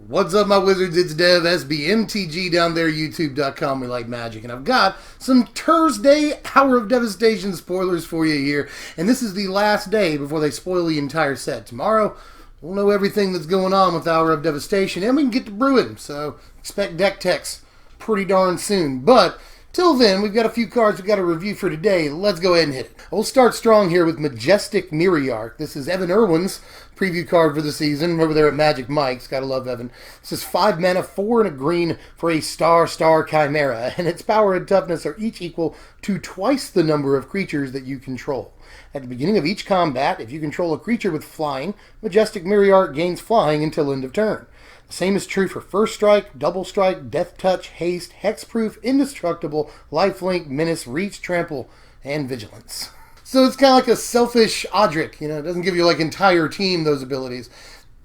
What's up, my wizards? It's Dev, Mtg down there, youtube.com. We like magic. And I've got some Thursday Hour of Devastation spoilers for you here. And this is the last day before they spoil the entire set. Tomorrow, we'll know everything that's going on with Hour of Devastation, and we can get to brewing. So expect deck techs pretty darn soon. But till then, we've got a few cards we've got to review for today. Let's go ahead and hit it. We'll start strong here with Majestic Neary Ark. This is Evan Irwin's preview card for the season over there at Magic Mike's. Gotta love Evan. This is 5 mana, 4 and a green for a star Chimera, and its power and toughness are each equal to twice the number of creatures that you control. At the beginning of each combat, if you control a creature with flying, Majestic Neary Ark gains flying until end of turn. The same is true for First Strike, Double Strike, Death Touch, Haste, Hexproof, Indestructible, Lifelink, Menace, Reach, Trample, and Vigilance. So it's kind of like a selfish Odric, you know, it doesn't give you like entire team those abilities.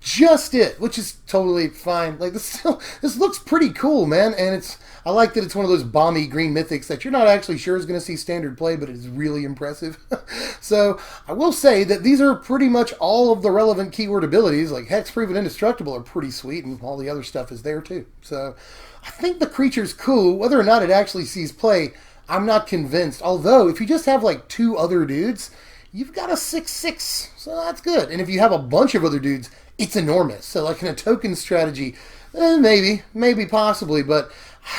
Just it, which is totally fine. Like this looks pretty cool, man, and I like that it's one of those bomby green mythics that you're not actually sure is going to see standard play, but it is really impressive. So I will say that these are pretty much all of the relevant keyword abilities, like Hexproof and Indestructible are pretty sweet, and all the other stuff is there too. So I think the creature's cool. Whether or not it actually sees play, I'm not convinced. Although, if you just have like 2 other dudes, you've got a 6/6, so that's good. And if you have a bunch of other dudes, it's enormous. So like in a token strategy, maybe possibly, but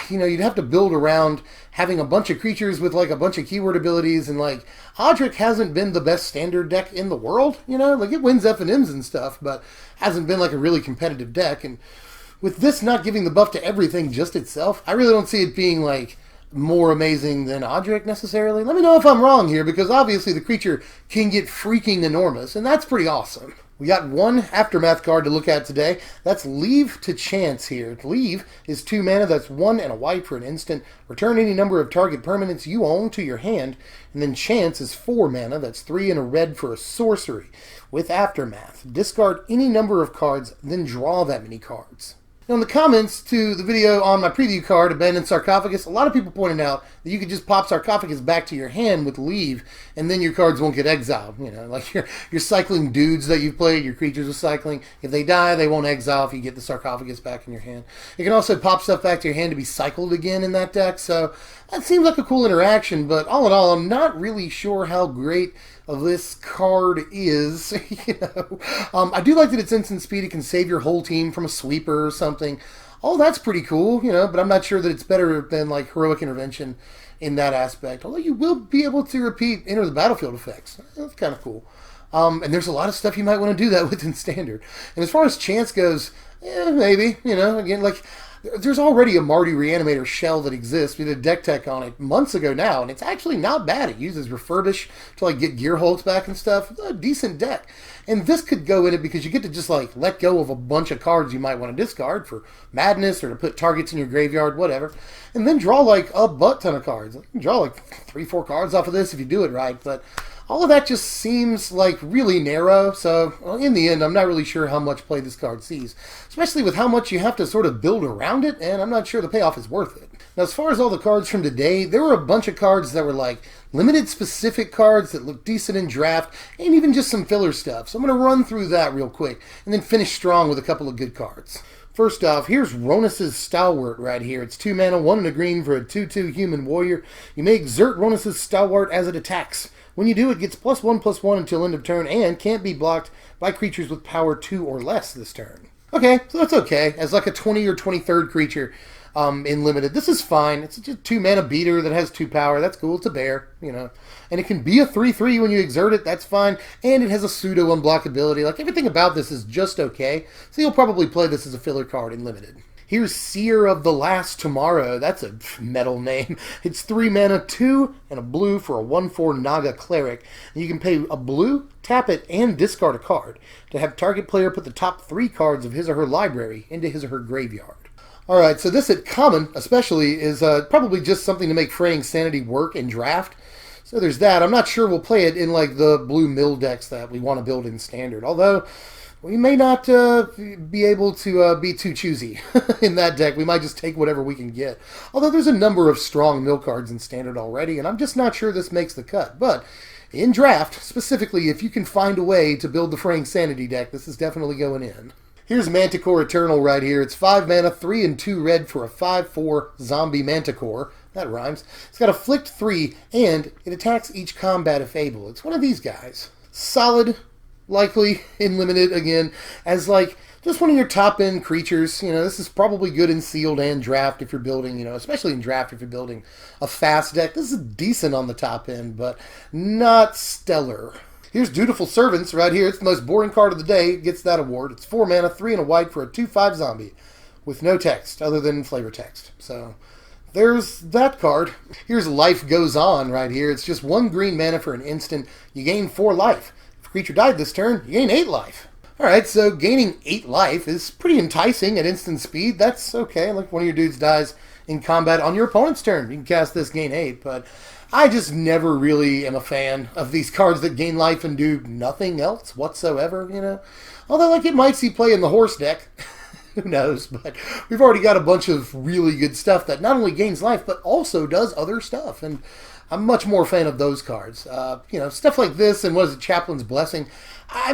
you know, you'd have to build around having a bunch of creatures with like a bunch of keyword abilities, and like Odric hasn't been the best standard deck in the world, you know, like it wins F&Ms and stuff, but hasn't been like a really competitive deck. And with this not giving the buff to everything just itself, I really don't see it being like more amazing than Odric necessarily. Let me know if I'm wrong here, because obviously the creature can get freaking enormous, and that's pretty awesome. We got one Aftermath card to look at today. That's Leave to Chance here. Leave is 2 mana, that's 1 and a white for an instant. Return any number of target permanents you own to your hand. And then Chance is 4 mana, that's 3 and a red for a sorcery. With Aftermath, discard any number of cards, then draw that many cards. Now, in the comments to the video on my preview card, Abandoned Sarcophagus, a lot of people pointed out that you could just pop Sarcophagus back to your hand with Leave, and then your cards won't get exiled. You know, like you're cycling dudes that you've played, your creatures are cycling. If they die, they won't exile if you get the Sarcophagus back in your hand. You can also pop stuff back to your hand to be cycled again in that deck, so that seems like a cool interaction, but all in all, I'm not really sure how great of this card is. You know, I do like that it's instant speed. It can save your whole team from a sweeper or something. Oh, that's pretty cool, you know, but I'm not sure that it's better than like Heroic Intervention in that aspect. Although you will be able to repeat Enter the Battlefield effects. That's kind of cool. And there's a lot of stuff you might want to do that with in Standard. And as far as Chance goes, maybe, you know, again, like there's already a Marty Reanimator shell that exists. We did a deck tech on it months ago now, and it's actually not bad. It uses Refurbish to like get gear holds back and stuff. It's a decent deck. And this could go in it because you get to just like let go of a bunch of cards you might want to discard for madness or to put targets in your graveyard, whatever. And then draw like a butt ton of cards. You can draw like 3-4 cards off of this if you do it right, but all of that just seems like really narrow, so in the end, I'm not really sure how much play this card sees, especially with how much you have to sort of build around it, and I'm not sure the payoff is worth it. Now, as far as all the cards from today, there were a bunch of cards that were like limited specific cards that look decent in draft, and even just some filler stuff, so I'm going to run through that real quick, and then finish strong with a couple of good cards. First off, here's Ronis' Stalwart right here. It's 2 mana, 1 and a green for a 2/2 human warrior. You may exert Ronis' Stalwart as it attacks. When you do, it gets +1/+1 until end of turn and can't be blocked by creatures with power 2 or less this turn. Okay, so that's okay. As like a 20 or 23rd creature in limited, this is fine. It's just 2 mana beater that has 2 power. That's cool. It's a bear, you know. And it can be a 3/3 when you exert it. That's fine. And it has a pseudo unblockability. Like everything about this is just okay. So you'll probably play this as a filler card in limited. Here's Seer of the Last Tomorrow. That's a metal name. It's 3 mana, 2 and a blue for a 1/4 Naga Cleric. And you can pay a blue, tap it, and discard a card to have target player put the top 3 cards of his or her library into his or her graveyard. Alright, so this at common, especially, is probably just something to make Fraying Sanity work in draft. So there's that. I'm not sure we'll play it in like the blue mill decks that we want to build in Standard. Although, we may not be able to be too choosy in that deck. We might just take whatever we can get. Although there's a number of strong mill cards in Standard already, and I'm just not sure this makes the cut. But in draft, specifically, if you can find a way to build the Fraying Sanity deck, this is definitely going in. Here's Manticore Eternal right here. It's 5 mana, 3 and 2 red for a 5/4 zombie Manticore. That rhymes. It's got a flicked 3, and it attacks each combat if able. It's one of these guys. Solid, likely in limited again, as like just one of your top end creatures. You know, this is probably good in sealed and draft if you're building, you know, especially in draft if you're building a fast deck. This is decent on the top end, but not stellar. Here's Dutiful Service right here. It's the most boring card of the day. It gets that award. It's 4 mana, 3 and a white for a 2/5 zombie with no text other than flavor text. So there's that card. Here's Life Goes On right here. It's just 1 green mana for an instant. You gain 4 life. If a creature died this turn, you gain 8 life. Alright, so gaining 8 life is pretty enticing at instant speed. That's okay. Like one of your dudes dies in combat on your opponent's turn. You can cast this, gain 8, but I just never really am a fan of these cards that gain life and do nothing else whatsoever, you know. Although, like, it might see play in the horse deck. Who knows? But we've already got a bunch of really good stuff that not only gains life, but also does other stuff. And I'm much more a fan of those cards. You know, stuff like this and what is it, Chaplain's Blessing. I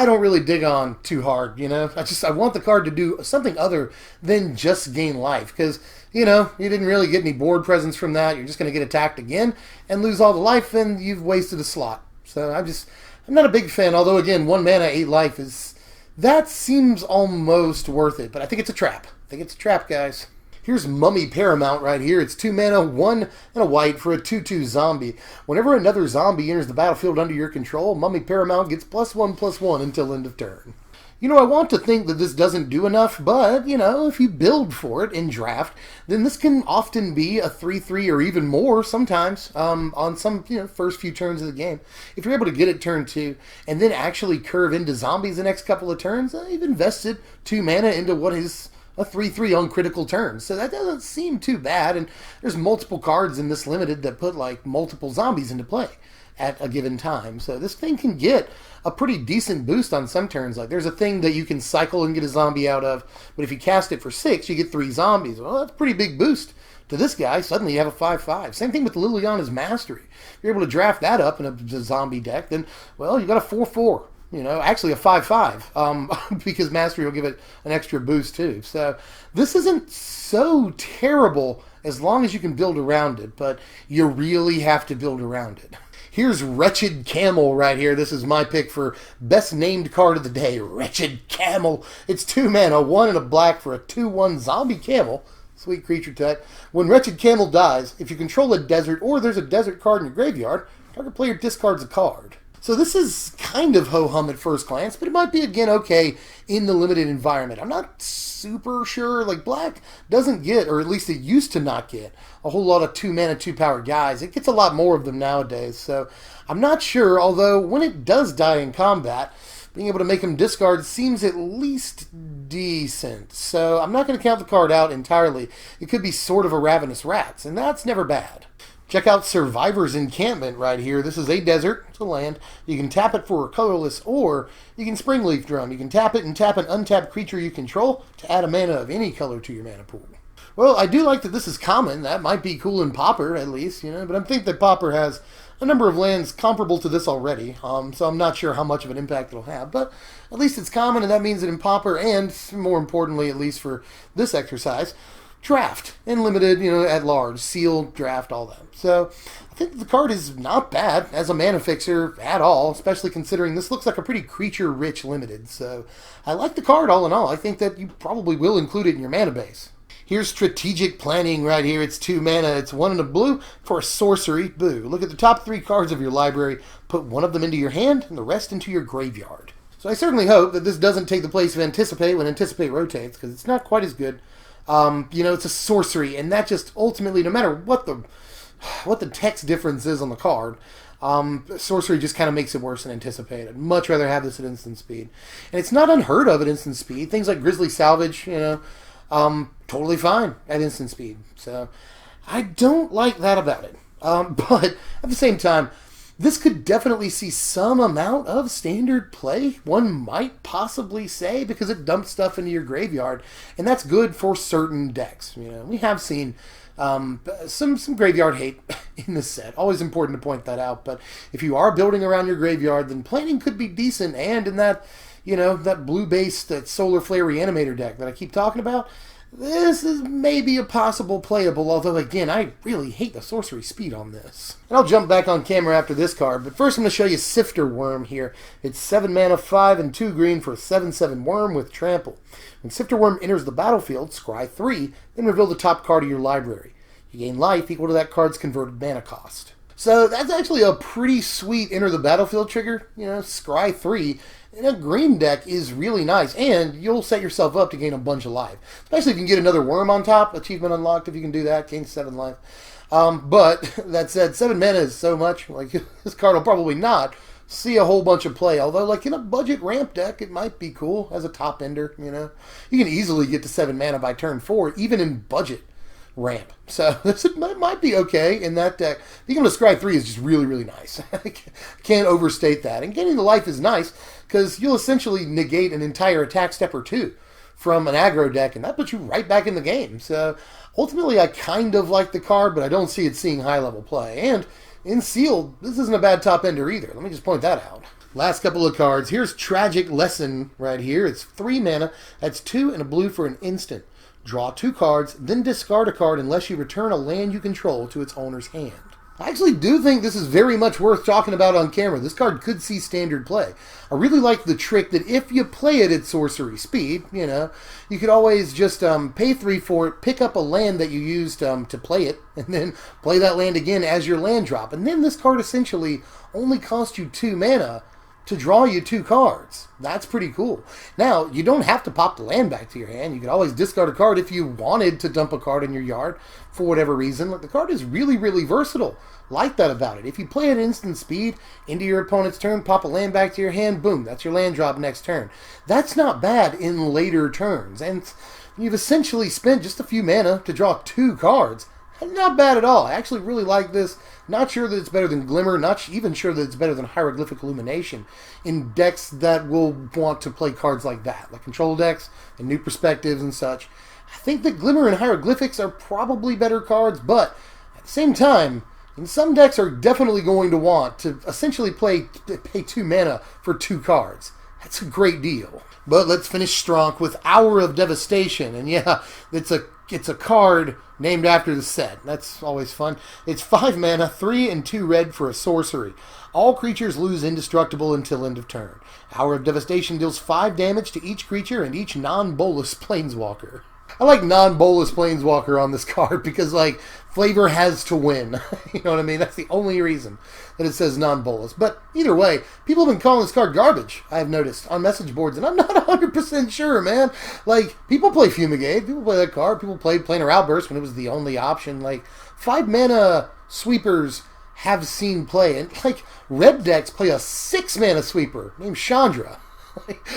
don't really dig on too hard, you know. I want the card to do something other than just gain life. Because, you know, you didn't really get any board presence from that. You're just going to get attacked again and lose all the life, and you've wasted a slot. So I'm not a big fan. Although, again, 1 mana, 8 life that seems almost worth it. But I think it's a trap. I think it's a trap, guys. Here's Mummy Paramount right here. It's 2 mana, 1 and a white for a 2/2 zombie. Whenever another zombie enters the battlefield under your control, Mummy Paramount gets +1/+1 until end of turn. You know, I want to think that this doesn't do enough, but, you know, if you build for it in draft, then this can often be a 3/3 or even more sometimes on some, you know, first few turns of the game. If you're able to get it turn 2 and then actually curve into zombies the next couple of turns, you've invested 2 mana into what is a 3/3 on critical turns. So that doesn't seem too bad, and there's multiple cards in this limited that put, like, multiple zombies into play at a given time. So this thing can get a pretty decent boost on some turns. Like, there's a thing that you can cycle and get a zombie out of, but if you cast it for 6, you get 3 zombies. Well, that's a pretty big boost to this guy. Suddenly you have a 5/5. Same thing with Liliana's Mastery. If you're able to draft that up in a zombie deck, then, well, you got a 4/4. You know, actually a 5/5, because Mastery will give it an extra boost too. So this isn't so terrible as long as you can build around it, but you really have to build around it. Here's Wretched Camel right here. This is my pick for best named card of the day, Wretched Camel. It's 2 mana, 1 and a black for a 2/1 zombie camel. Sweet creature type. When Wretched Camel dies, if you control a desert or there's a desert card in your graveyard, target player discards a card. So this is kind of ho-hum at first glance, but it might be, again, okay in the limited environment. I'm not super sure. Like, black doesn't get, or at least it used to not get, a whole lot of 2 mana, 2 power guys. It gets a lot more of them nowadays. So I'm not sure, although when it does die in combat, being able to make them discard seems at least decent. So I'm not going to count the card out entirely. It could be sort of a Ravenous Rats, and that's never bad. Check out Survivor's Encampment right here. This is a desert. It's a land. You can tap it for a colorless, or you can Springleaf Drum. You can tap it and tap an untapped creature you control to add a mana of any color to your mana pool. Well, I do like that this is common. That might be cool in Pauper, at least, you know. But I think that Pauper has a number of lands comparable to this already. So I'm not sure how much of an impact it'll have. But at least it's common, and that means that in Pauper, and more importantly, at least for this exercise, draft and limited, you know, at large, sealed, draft, all that. So I think the card is not bad as a mana fixer at all, especially considering this looks like a pretty creature-rich limited. So I like the card all in all. I think that you probably will include it in your mana base. Here's Strategic Planning right here. It's 2 mana. It's 1 and a blue for a sorcery. Boo. Look at the top 3 cards of your library. Put one of them into your hand and the rest into your graveyard. So I certainly hope that this doesn't take the place of Anticipate when Anticipate rotates, because it's not quite as good. You know, it's a sorcery, and that just ultimately, no matter what the text difference is on the card, sorcery just kind of makes it worse than Anticipate. I'd much rather have this at instant speed. And it's not unheard of at instant speed. Things like Grizzly Salvage, you know, totally fine at instant speed. So I don't like that about it. But at the same time, this could definitely see some amount of standard play, one might possibly say, because it dumps stuff into your graveyard, and that's good for certain decks. You know, we have seen some graveyard hate in this set. Always important to point that out. But if you are building around your graveyard, then planning could be decent, and in that, you know, that blue-based, that Solar Flare Reanimator deck that I keep talking about, this is maybe a possible playable, although again, I really hate the sorcery speed on this. And I'll jump back on camera after this card, but first I'm going to show you Sifter Worm here. It's 7 mana, 5 and 2 green for a 7/7 worm with trample. When Sifter Worm enters the battlefield, scry 3, then reveal the top card of your library. You gain life equal to that card's converted mana cost. So that's actually a pretty sweet enter the battlefield trigger. You know, scry 3 in a green deck is really nice, and you'll set yourself up to gain a bunch of life. Especially if you can get another worm on top. Achievement unlocked if you can do that, gain 7 life. But that said, 7 mana is so much. Like, this card will probably not see a whole bunch of play. Although, like, in a budget ramp deck, it might be cool as a top ender, you know. You can easily get to 7 mana by turn 4, even in budget ramp. So this might be okay in that deck. Being able to scry 3 is just really, really nice. I can't overstate that. And gaining the life is nice because you'll essentially negate an entire attack step or 2 from an aggro deck, and that puts you right back in the game. So ultimately, I kind of like the card, but I don't see it seeing high-level play. And in sealed, this isn't a bad top ender either. Let me just point that out. Last couple of cards. Here's Tragic Lesson right here. It's 3 mana. That's 2 and a blue for an instant. Draw 2 cards, then discard a card unless you return a land you control to its owner's hand. I actually do think this is very much worth talking about on camera. This card could see standard play. I really like the trick that if you play it at sorcery speed, you know, you could always just pay 3 for it, pick up a land that you used to play it, and then play that land again as your land drop. And then this card essentially only costs you 2 mana to draw you 2 cards. That's pretty cool. Now, you don't have to pop the land back to your hand. You could always discard a card if you wanted to dump a card in your yard for whatever reason. Like, the card is really, really versatile. Like that about it. If you play at instant speed into your opponent's turn, pop a land back to your hand, boom, that's your land drop next turn. That's not bad in later turns. And you've essentially spent just a few mana to draw 2 cards. Not bad at all. I actually really like this. Not sure that it's better than Glimmer. Not even sure that it's better than Hieroglyphic Illumination in decks that will want to play cards like that, like control decks and new perspectives and such. I think that Glimmer and Hieroglyphics are probably better cards, but at the same time, some decks are definitely going to want to essentially pay 2 mana for 2 cards. That's a great deal. But let's finish strong with Hour of Devastation. And yeah, it's a card named after the set. That's always fun. It's 5 mana, 3 and 2 red for a sorcery. All creatures lose indestructible until end of turn. Hour of Devastation deals 5 damage to each creature and each non-bolus planeswalker. I like non-bolus planeswalker on this card because, like, flavor has to win. You know what I mean? That's the only reason that it says non-bolus. But either way, people have been calling this card garbage, I've noticed, on message boards, and I'm not 100% sure, man. Like, people play Fumigate, people play that card, people played Planar Outburst when it was the only option. Like, 5 mana sweepers have seen play, and, like, red decks play a 6 mana sweeper named Chandra.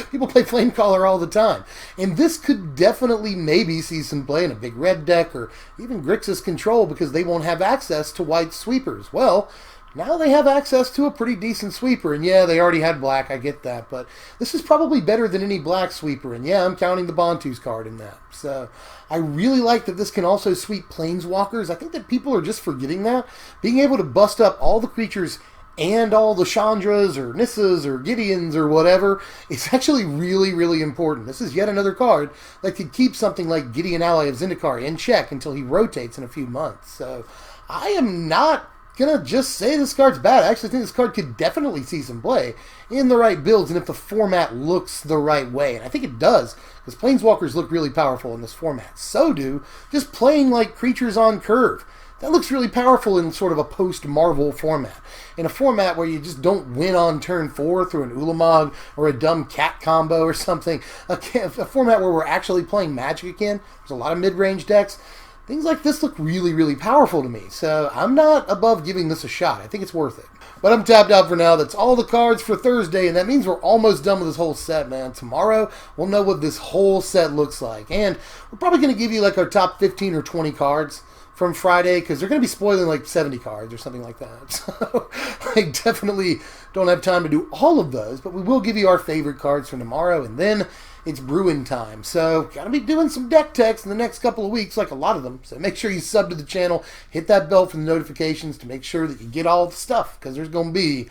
People play Flamecaller all the time. And this could definitely maybe see some play in a big red deck or even Grixis Control because they won't have access to white sweepers. Well, now they have access to a pretty decent sweeper. And yeah, they already had black, I get that. But this is probably better than any black sweeper. And yeah, I'm counting the Bontu's card in that. So I really like that this can also sweep Planeswalkers. I think that people are just forgetting that. Being able to bust up all the creatures and all the Chandras or Nissas or Gideons or whatever, it's actually really, really important. This is yet another card that could keep something like Gideon Ally of Zendikar in check until he rotates in a few months. So I am not going to just say this card's bad. I actually think this card could definitely see some play in the right builds and if the format looks the right way. And I think it does, because Planeswalkers look really powerful in this format. So do just playing like creatures on curve. That looks really powerful in sort of a post-Marvel format. In a format where you just don't win on turn 4 through an Ulamog or a dumb cat combo or something. A format where we're actually playing Magic again. There's a lot of mid-range decks. Things like this look really, really powerful to me. So I'm not above giving this a shot. I think it's worth it. But I'm tapped out for now. That's all the cards for Thursday, and that means we're almost done with this whole set, man. Tomorrow, we'll know what this whole set looks like. And we're probably going to give you like our top 15 or 20 cards from Friday, because they're going to be spoiling like 70 cards or something like that. So I definitely don't have time to do all of those, but we will give you our favorite cards from tomorrow, and then it's brewing time. So got to be doing some deck techs in the next couple of weeks, like a lot of them. So make sure you sub to the channel, hit that bell for the notifications to make sure that you get all the stuff, because there's going to be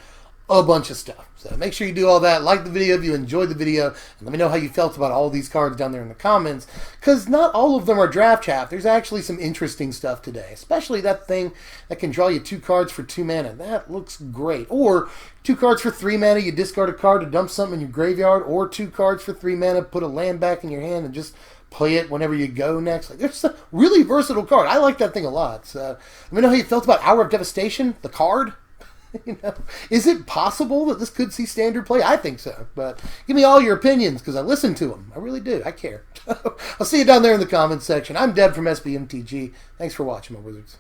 a bunch of stuff. So make sure you do all that. Like the video if you enjoyed the video, and let me know how you felt about all these cards down there in the comments, because not all of them are draft chaff. There's actually some interesting stuff today, especially that thing that can draw you 2 cards for 2 mana. That looks great. Or 2 cards for 3 mana, you discard a card to dump something in your graveyard, or 2 cards for 3 mana, put a land back in your hand and just play it whenever you go next. Like, it's a really versatile card. I like that thing a lot. So let me know how you felt about Hour of Devastation, the card. You know, is it possible that this could see standard play? I think so, but give me all your opinions because I listen to them. I really do. I care. I'll see you down there in the comments section. I'm Deb from SBMTG. Thanks for watching, my wizards.